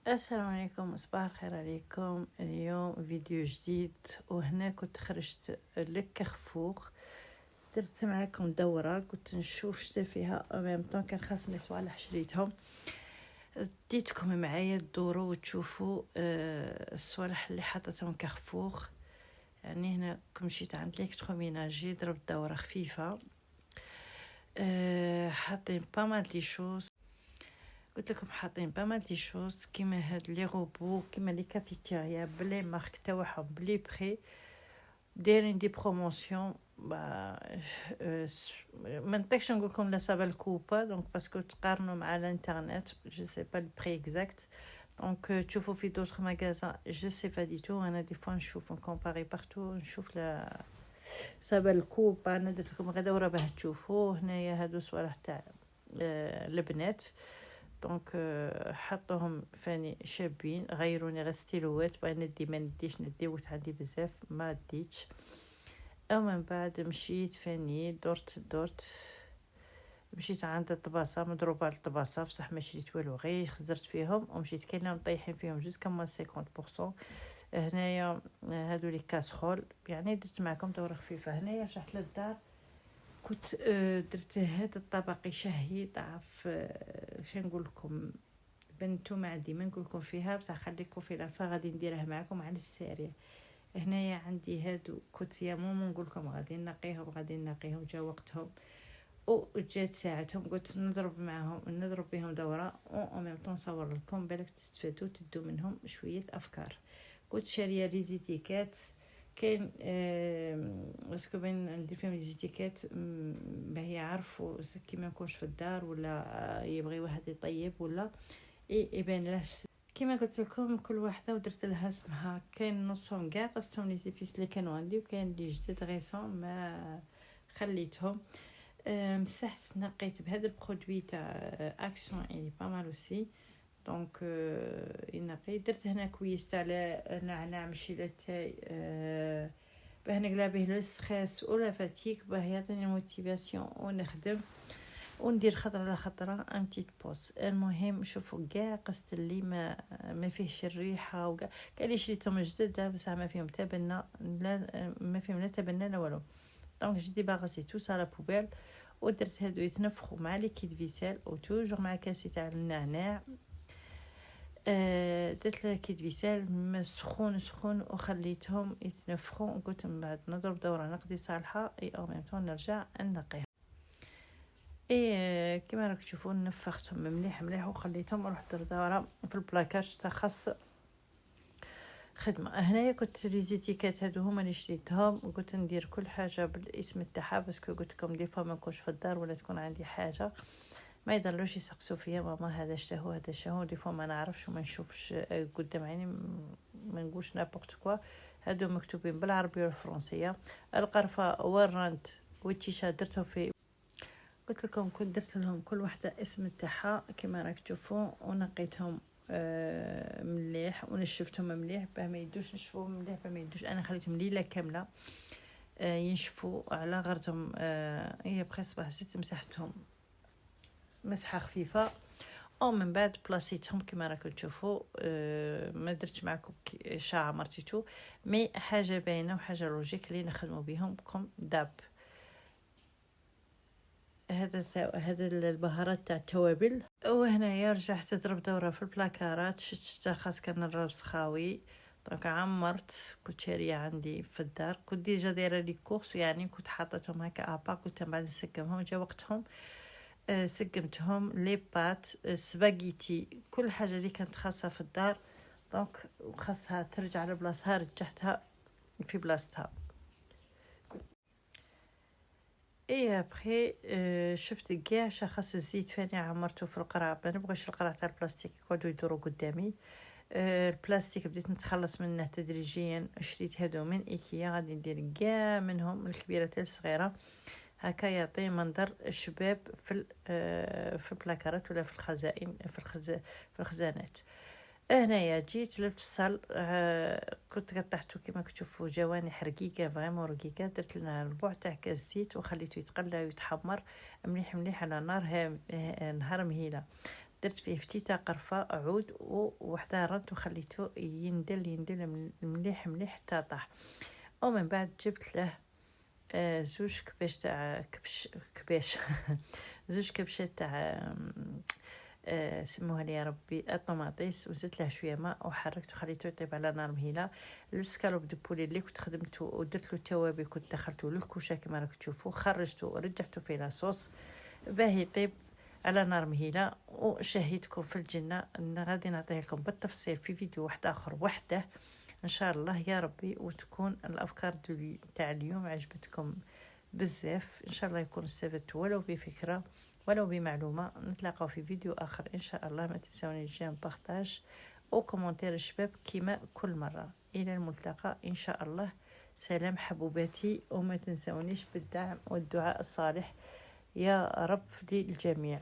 السلام عليكم، صباح الخير عليكم. اليوم فيديو جديد، وهنا كنت خرجت لكارفور، درت معاكم دورة. كنت نشوف شتا فيها ميم طون، كان خاصني صوالح شريتهم. ديتكم معايا تدوروا وتشوفوا الصوالح اللي حطتهم كارفور. يعني هنا كم مشيت عند ليكتروميناجي، ضربت دورة خفيفة. حاطين بامال لي شوز، قلت لكم حاطين بامال دي شوز كيما هاد لي روبو، كيما لي كافيتيريا بلي مارك تاعهم بلي بري، دايرين دي بروموسيون. ما نطيقش نقول لكم لا سافا الكوبا دونك باسكو تقارنوا مع الانترنت جو سي با البري اكزاكت. دونك تشوفوا في دوطخ ماغازان جو سي با دي تو. انا دي فوا نشوف نكومباري بارتو، نشوف لا سافا الكوبا. انا درت لكم غدا وراه باه تشوفوا. هنايا هادو صوالح تاع البنات، دونك حطوهم فاني شابين، غيروني غير ستيلوات. بغيت ندي ما نديش، نديوت عندي بزاف ما ديتش. او من بعد مشيت فاني درت مشيت عند الطباسه مضروبه الطباسه، بصح ما شريت والو، غير خزرت فيهم ومشيت كاينين طايحين فيهم جوسكا ما 50%. هنايا هادو لي كاسخول، يعني درت معكم دوره خفيفه. هنايا رجعت للدار، كنت درت هذا الطبق شهي ضعف. شنو نقول لكم، بنتو ما عندي ما نقول لكم فيها، بصح خليكم في لافا غادي نديرها معكم على السريع. هنايا عندي هادو كنت يا ماما نقول لكم غادي نقيهم جا وقتهم وجات ساعتهم، قلت نضرب بهم دوره او ميم طون نصور لكم بالك تستفادوا تدوا منهم شويه افكار. كنت شاريه لي زيتيكات، كاين باسكو بين ندير فيهم لي زيتيكات باه يعرفوا كيما نكونش في الدار ولا يبغي واحد يطيب ولا يبان له. كما قلت لكم كل واحده ودرت لها اسمها، كاين نصهم كاع قصتهم لي زيبيس اللي كانوا عندي، وكاين لي جدد غيسون ما خليتهم. مسحت نقيت بهذا البرودوي تاع اكسيون يعني با مال اوسي. دونك ينقي. درت هنا كويس تاع نعناع مشيله تاي باه نقلع به لو ستريس ولا فاتيك، باه يعطيني موتيفاسيون ونخدم وندير خطره على خطره ان تيت بوس. المهم شوفوا كاع قصت اللي ما فيهش الريحه، وكاع اللي شريتهم جدد بصح ما فيهم تبنى، لا ما فيهم لا تبنى لا والو. دونك جدي باغاسي تو سا لا بوبيل، ودرت هادو يتنفخوا مع ليكيد فيسيل او توجور مع كاسي تاع النعناع. درت ليكيد فيسيل سخون وخليتهم يتنفخوا. قلت من بعد نضرب دوره نقضي صالحه اي او ميم طون نرجع نقي. كما راك تشوفون نفختهم مليح وخليتهم ورحت دوره في البلاكاج تاع خاص خدمه. هنايا كنت لي زيتيكات هادو هما اللي شريتهم، وقلت ندير كل حاجه بالاسم تاعها باسكو قلت لكم دي فوا ما نكونش في الدار ولا تكون عندي حاجه ما يضلوش يسقسوا فيا ماما هذا شتهو هذا شتهو. دي فوا ما نعرفش وما نشوفش قدام عيني، ما نقولش نابورت كوا. هادو مكتوبين بالعربيه والفرنسيه. القرفه ورنت والتيشا درته في، قلت لكم كنت درت لهم كل واحده اسم تاعها كما راك تشوفوا، ونقيتهم مليح ونشفتهم مليح باه ما يدوش نشفوهم مليح باه ما يدوش. انا خليتهم ليله كامله ينشفوا على غرتهم. هي بخي صباح زدت مسحتهم مسحه خفيفه، او من بعد بلاصيتهم كما راكم تشوفوا. ما درتش معكم شاعه مرتيتو، مي حاجه باينه وحاجه لوجيك اللي نخدموا بهم كوم داب. هذا البهارات تاع التوابل. وهنايا رجعت تضرب دوره في البلاكارات، شتا خاص كان الرز خاوي. دونك عمرت، كنت شاريه عندي في الدار، كنت ديجا دايره لي كورس، يعني كنت حاطتهم هكا ابا. كنت بعد نسقمهم جا وقتهم سقمتهم لي بات سباغيتي، كل حاجه اللي كانت خاصه في الدار دونك خاصها ترجع لبلاصتها، رجعتها في بلاصتها. اي ابخي شفت كاع شخص الزيت فاني عمرته في القرع. ما نبغيش القرع تاع البلاستيك يقعدوا يدوروا قدامي. البلاستيك بديت نتخلص منه تدريجيا. شريت هادو من ايكيا، غادي ندير كاع منهم من الكبيره حتى الصغيره، هكا يعطي منظر الشباب في البلاكارات ولا في الخزائن في الخزانات. هنايا جيت للبصل، كنت قطعته كما كتشوفوا جوانح رقيقه فريمون رقيقه. درت لنا ربع تاع كاس زيت وخليته يتقلى ويتحمر مليح على نار نهار مهيله. درت فيه فتيته قرفه عود وحضرت وخليته يندل مليح مليح حتى طاح. ومن بعد جبت له زوج كباش تاع كباش زوج كبشات تاع سموها لي يا ربي الطماطيس، وزدت له شويه ماء وحركت وخليته يطيب على نار مهيله. السكالوب دو بولي اللي كنت خدمته ودرت له التوابل كنت دخلته للكوشه كما راك تشوفوا، خرجته ورجعته في لاصوص باه يطيب على نار مهيله. وشهيتكم في الجنه ان غادي نعطيه لكم بالتفصيل في فيديو واحد اخر وحده ان شاء الله يا ربي، وتكون الافكار تاع اليوم عجبتكم بزاف. ان شاء الله يكون استفدتوا ولو بفكره ولو بمعلومه. نتلاقاو في فيديو اخر ان شاء الله. ما تنسونيش جيم بارطاج وكومنتير الشباب كما كل مره. الى الملتقى ان شاء الله. سلام حبوباتي، وما تنسونيش بالدعم والدعاء الصالح يا رب للجميع.